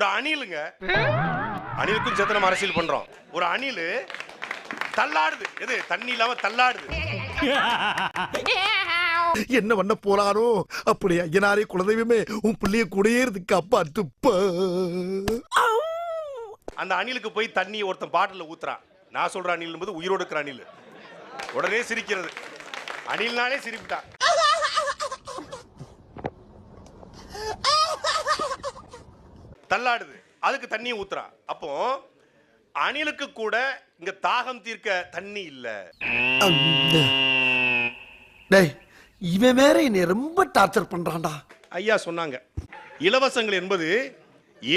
ஒரு அணிலுங்க, அணிலுக்கும் சேர்த்து நம்ம அரசியல் பண்றோம். ஒரு அணிலு தள்ளாடுது, எது தண்ணி இல்லாம தள்ளாடுது. என்ன பண்ண போறாரோ அப்படி ஐயனாரே குலதெய்வமே உன் பிள்ளைய கூடயே இருக்கு அப்பா துப்ப. அந்த அணிலுக்கு போய் தண்ணி ஒருத்தன் பாட்டில ஊத்துறான். நான் சொல்ற அணில் என்பது உயிரோடு இருக்கிற அணில். உடனே சிரிக்கிறது, அணில்னாலே சிரிப்புட்டான். தள்ளாடுது, அதுக்கு தண்ணியை ஊத்துறான். அப்போ அணிலுக்கு கூட இங்க தாகம் தீர்க்க தண்ணி இல்ல. டேய் இவன் வேற என்னை ரொம்ப டார்ச்சர் பண்றான்டா. ஐயா சொன்னாங்க, இலவசங்கள் என்பது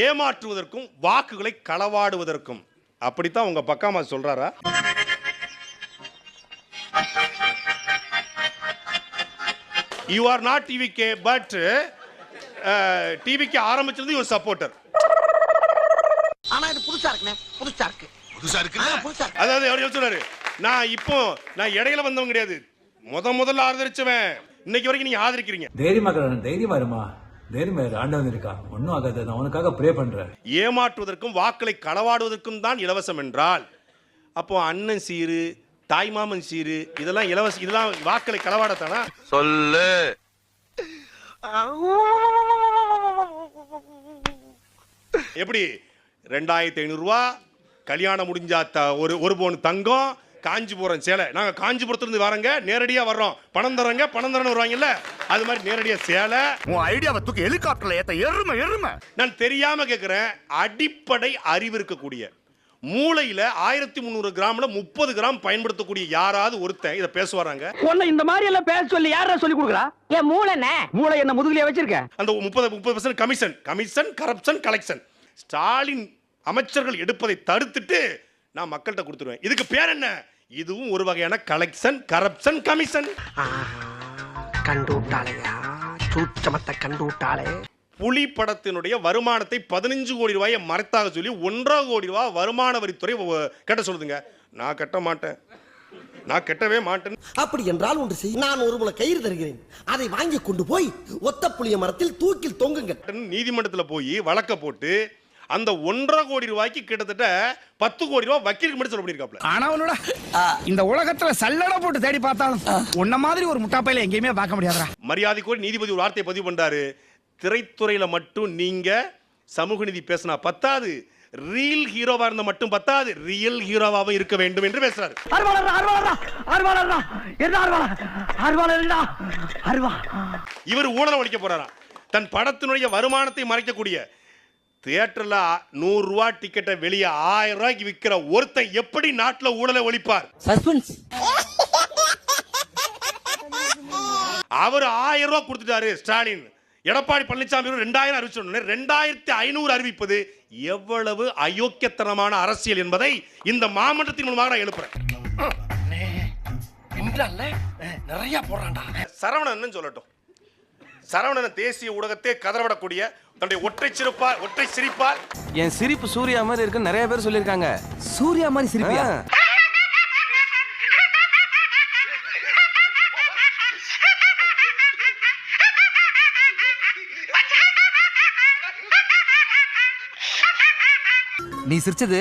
ஏமாற்றுவதற்கும் வாக்குகளை களவாடுவதற்கும். அப்படித்தான் உங்க பக்காமா சொல்றாரா? You are not TVK, but TVK ஆரம்பிச்சது ஒரு சப்போர்ட்டர். ஆனா இது புதுசா இருக்குனே, புதுசா இருக்கு. அதாவது அவர் சொல்றாரு, நான் இடையில வந்தவன் கிடையாது, முதல்ல ஆதரிச்சவன். இன்னைக்கு வரைக்கும் நீங்க ஆதரிக்கிறீங்க. தைரியமா இருமா, தைரியமா இரு, ஆண்டவன் இருக்கா, ஒன்னும் ஆகாது, நான் உனக்காக ப்ரே பண்றேன். ஏமாற்றுவதற்கும் வாக்களை களவாடுவதற்கும் தான் இலவசம் என்றால், அப்போ அண்ணன் சீரு, தாய்மாமன் சீரு, இதெல்லாம் இலவசம், இதெல்லாம் வாக்களை களவாடத்தானா? சொல்லு. எப்படி 2500 ரூபா கல்யாணம் முடிஞ்சா ஒரு பவுன் தங்கம், காஞ்சிபுரம் சேலை. நாங்க காஞ்சிபுரத்திலிருந்து வரங்க, நேரடியா வர்றோம், பணம் தரங்க, பணம் தரன்னு வருவாங்கல்ல, அது மாதிரி நேரடியா சேலை. உன் ஐடியாவை தூக்கி ஹெலிகாப்டர்ல ஏத்த எருமை. நான் தெரியாம கேட்கிறேன், அடிப்படை அறிவு இருக்கக்கூடிய மூளையில 1300 கிராம்ல 30 கிராம் பயன்படுத்தக்கூடிய யாராவது ஒருத்தன் இத பேசுவாராங்க? உன்னை இந்த மாதிரி எல்லாம் பேச சொல்லி யாரா சொல்லி கொடுக்குறா? என் மூளை என்ன முதுகுலயே வச்சிருக்க? அந்த 30% கமிஷன் கரப்ஷன் கலெக்ஷன் ஸ்டாலின் அமைச்சர்கள் எடுப்பதை தடுத்துட்டு நான் மக்கள்கிட்ட கொடுத்துருவேன். இதுக்கு பேர் என்ன? இதுவும் ஒரு வகையான கலெக்ஷன் கரப்ஷன் கமிஷன். கண்டு விட்டாளையா, சூச்சமத்தை கண்டு விட்டாளே. புலி படத்தினுடைய வருமானத்தை 15 கோடி ரூபாயை மறைத்தாக சொல்லி 1.5 கோடி ரூபாய் வருமான வரித்துறை கட்ட சொல்லுதுங்க. நான் கட்ட மாட்டேன், நான் கட்டவே மாட்டேன். அப்படி என்றால் ஒன்று செய், நான் ஒரு முளை கயிறு தருகிறேன், அதை வாங்கி கொண்டு போய் ஒத்த புளிய மரத்தில் தூக்கில் தொங்குங்கள். நீதிமன்றத்தில் போய் வழக்க போட்டு அந்த 1.5 கோடி ரூபாய்க்கு கிட்டத்தட்ட 10 கோடி ரூபாய் வக்கீலுக்கு மட்டும் சொல்ல பண்ணிருக்காப்ல. ஆனவனோட இந்த உலகத்துல சல்லட போட்டு தேடி பார்த்தாலும் உன்ன மாதிரி ஒரு முட்டாப்பையில எங்கேயுமே பார்க்க முடியாதுடா. மரியாதைக்கு நீதிபதி ஒரு வார்த்தையை பதிவு பண்றாரு, திரைத்துறையில மட்டும் நீங்க சமூக நீதி பேசினா பத்தாது, ரியல் ஹீரோவா இருந்த மட்டும் பத்தாது, ரியல் ஹீரோவாவும் இருக்க வேண்டும் என்று பேசுறாரு. இவர் ஊழல் ஒழிக்க போறாராம். தன் படத்தினுடைய வருமானத்தை மறைக்கக்கூடிய தியேட்டர்ல 100 ரூபாய் டிக்கெட்டை வெளியே 1000 ரூபாய்க்கு விற்கிற ஒருத்தன் எப்படி நாட்டுல ஊழலை ஒழிப்பார்? சஸ்பென்ஸ். அவர் 1000 ரூபாய் கொடுத்துட்டாரு ஸ்டாலின். எடப்பாடி பழனிசாமி 2000 அறிவிச்சோன்னு 2500 அறிவிப்பது எவ்வளவு அயோக்கியத்தனமான அரசியல் என்பதை இந்த மாமன்றத்தின் மூலமாக நான் எழுப்புறேன். நிறைய போறான்டா. சரவணன் சொல்லட்டும். சரவணன் தேசிய ஊடகத்தை கதறவிடக்கூடிய தன்னுடைய ஒற்றை சிரிப்பால் என் சிரிப்பு சூர்யா மாதிரி இருக்கு நிறைய பேர் சொல்லிருக்காங்க. சூர்யா மாதிரி சிரிப்பியா? நீ சிரிச்சது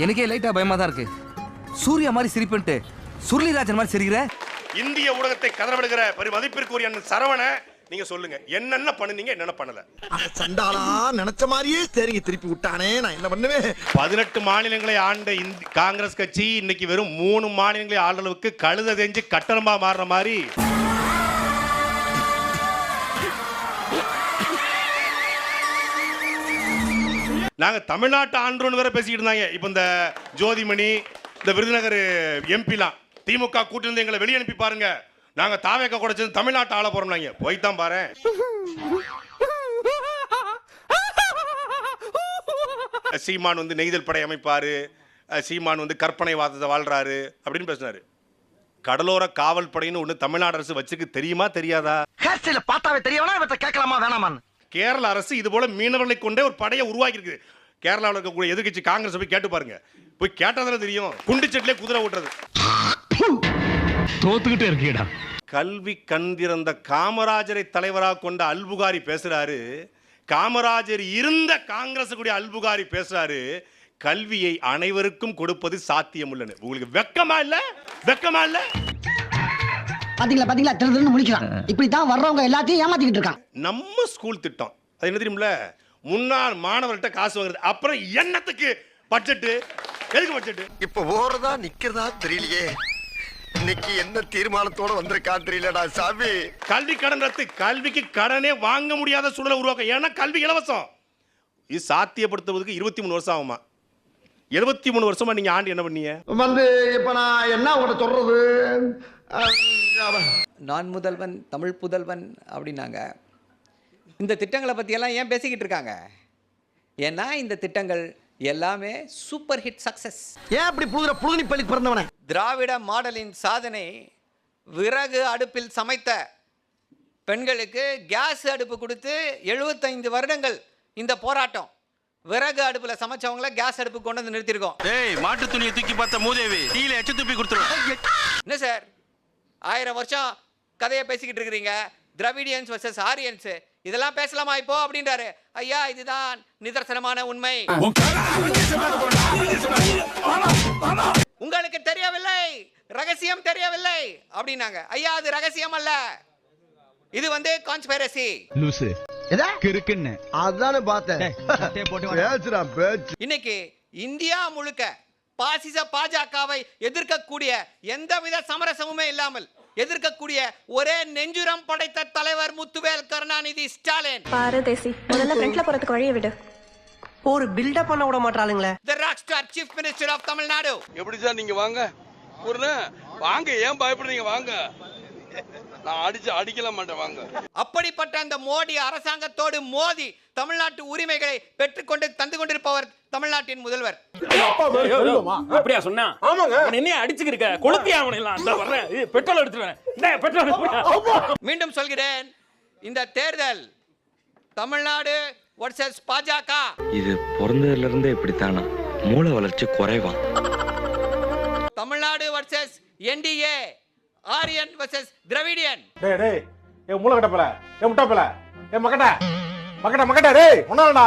எனக்கே லைட்டா பயமா தான் இருக்கு. சூர்யா மாதிரி சிரிப்புன்ட்டு சுருளிராஜன் மாதிரி சிரிக்கிற. இந்திய ஊடகத்தை கதறவிடுகிற மதிப்பிற்குரிய அண்ணன் சரவண, நீங்க சொல்லுங்க, என்னென்ன பண்ணுனீங்க, என்னென்ன பண்ணல? சண்டாளா நினைச்ச மாதிரியே சரிங்க திருப்பி விட்டானே, நான் என்ன பண்ணுவேன்? 18 மாநிலங்களை ஆண்ட காங்கிரஸ் கட்சி இன்னைக்கு வெறும் 3 மாநிலங்களை ஆண்ட அளவுக்கு கழுத தெரிஞ்சு கட்டணமா மாறுற மாதிரி நாங்க தமிழ்நாட்டு ஆண்டோன்னு வேற பேசிக்கிட்டு இருந்தாங்க. இப்ப இந்த ஜோதிமணி, இந்த விருதுநகர் எம்பிலாம் திமுக கூட்டிலிருந்து எங்களை வெளியே அனுப்பி பாருங்க, நாங்க தாவேக்க கூட சேர்ந்து தமிழ்நாட்டு ஆள போறோம்னாங்க. போய்தான் பாரு. சீமான் வந்து நெய்தல் படை அமைப்பாரு, சீமான் வந்து கற்பனை வாதத்தை வாழ்றாரு அப்படின்னு பேசினாரு. கடலோர காவல் படைன்னு ஒண்ணு தமிழ்நாடு அரசு வச்சுக்கு தெரியுமா தெரியாதா? ஹேர்ஸ்டைல பார்த்தாவே தெரியவனா இவற்றை கேட்கலாமா வேணாமான்னு. கேரள அரசு இது போல மீனவர்களை கொண்டே ஒரு படையை உருவாக்கி இருக்குது. கேரளாவில் இருக்கக்கூடிய எதிர்கட்சி காங்கிரஸ் போய் கேட்டு பாருங்க, போய் கேட்டதால தெரியும். குண்டு செட்டிலே குதிரை ஓட்டுறது. தோத்துக்கிட்டே இருக்கீடா. கல்வி கண் திறந்த காமராஜரை தலைவராக கொண்ட அல்புகாரி பேசுறாரு, காமராஜர் இருந்த காங்கிரஸ் கூடிய அல்புகாரி பேசுறாரு, கல்வியை அனைவருக்கும் கொடுப்பது சாத்தியமுள்ளன்னு. உங்களுக்கு வெக்கமா இல்ல? வெக்கமா இல்ல? பாத்தீங்களா திருன்னு முடிக்கிறான். இப்படித்தான் வர்றவங்க எல்லாத்தையும் ஏமாத்திக்கிட்டு இருக்கான். நம்ம ஸ்கூல் திட்டம் அது என்ன தெரியுமில்ல? முன்னாள் மாணவர்கிட்ட காசு வாங்குறது. அப்புறம் என்னத்துக்கு பட்ஜெட்? எதுக்கு பட்ஜெட்? இப்ப ஓடுறதா நிக்கிறதா தெரியலையே. இன்னைக்கு என்ன தீர்மானத்தோட வந்திருக்கா தெரியலடா சாமி. கல்வி கடன் ரத்து. கல்விக்கு கடனே வாங்க முடியாத சூழலை உருவாக்க. ஏன்னா கல்வி இலவசம். இது சாத்தியப்படுத்துவதற்கு 23 வருஷம் ஆகுமா? 73 வருஷமா நீங்க ஆண்டு என்ன பண்ணீங்க? இப்ப நான் என்ன உங்கள்கிட்ட சொல்றது? நான் முதல்வன் தமிழ் புதல்வன் அப்படின்னாங்க. இந்த திட்டங்களை பற்றியெல்லாம் ஏன் பேசிக்கிட்டு இருக்காங்க? ஏன்னா இந்த திட்டங்கள் எல்லாமே சூப்பர் ஹிட் சக்சஸ். ஏன் அப்படி புழுகுனி பள்ளி பிறந்தவன? திராவிட மாடலின் சாதனை விறகு அடுப்பில் சமைத்த பெண்களுக்கு கேஸ் அடுப்பு கொடுத்து 75 வருடங்கள் இந்த போராட்டம். விறகு அடுப்புல சமைச்சவங்கள கேஸ் அடுப்பு கொண்டு வந்து நிறுத்திருக்கோம். டேய் மாட்டு துணியை தூக்கி பார்த்த மூதேவி டீல எச்ச துப்பி கொடுத்துரும். என்ன சார் 1000 வருஷம் கதையை பேசிக்கிட்டு இருக்கிறீங்க? திராவிடியன்ஸ் வர்சஸ் ஆரியன்ஸ் இதெல்லாம் பேசலாமா இப்போ அப்படின்றாரு. ஐயா இதுதான் நிதர்சனமான உண்மை. உங்களுக்கு தெரியவில்லை, ரகசியம் தெரியவில்லை அப்படின்னாங்க. ஐயா அது ரகசியம் அல்ல, இது வந்து கான்ஸ்பிரசி. லூசு கிறுக்குன்னு அதானே பார்த்தேன். இன்னைக்கு இந்தியா முழுக்க பாசிச பாஜகவை எதிர்க்கக்கூடிய எந்தவித சமரசமுமே இல்லாமல் எதிர்க்கக்கூடிய ஒரே நெஞ்சுரம் படைத்த தலைவர் முத்துவேல் கருணாநிதி ஸ்டாலின். பாரதேசி முதல்ல ஃப்ரண்ட்ல போறதுக்கு வழியை விடு. ஒரு பில்டப் பண்ண விட மாட்டாளுங்களே. The rockstar chief minister of Tamil Nadu. எப்படி சார் நீங்க வாங்க ஒரு வாங்க, ஏன் பயப்படுறீங்க? வாங்க, நான் அடிக்கல மாட்டேன், வாங்க. அப்படிப்பட்ட அந்த மோடி அரசாங்கத்தோடு மோதி தமிழ்நாட்டு உரிமைகளை பெற்றுக்கொண்டு தந்து கொண்டிருப்பவர் தமிழ்நாட்டின் முதல்வர். அப்படியா சொன்னா? என்ன அடிச்சுக்கிருக்க கொளுத்தி ஆகணும். பெட்ரோல் எடுத்துருவேன். மீண்டும் சொல்கிறேன், இந்த தேர்தல் தமிழ்நாடு வர்சஸ் பாஜக. இது பிறந்ததுல இருந்தே இப்படித்தானா? மூளை வளர்ச்சி குறைவா? Tamil Nadu versus NDA, Aryan versus Dravidian. டேய் ஏ மூளை கட்டப்பல, ஏ முட்டாப்பல, ஏ மக்கட்ட டேய் ஒண்ணாடா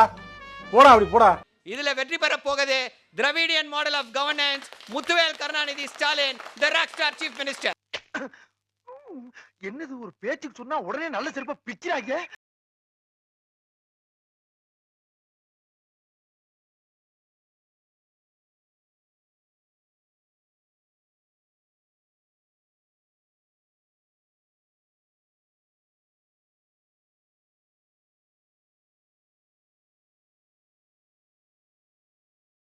போடா, அப்படி போடா. இதுல வெற்றி பெற போகுது Dravidian model of governance, Muthuvel Karunanidhi Stalin, the rockstar chief minister. என்னது ஒரு பேச்சுக்கு சொன்னா உடனே நல்ல செருப்பா பிக்கிறாங்க.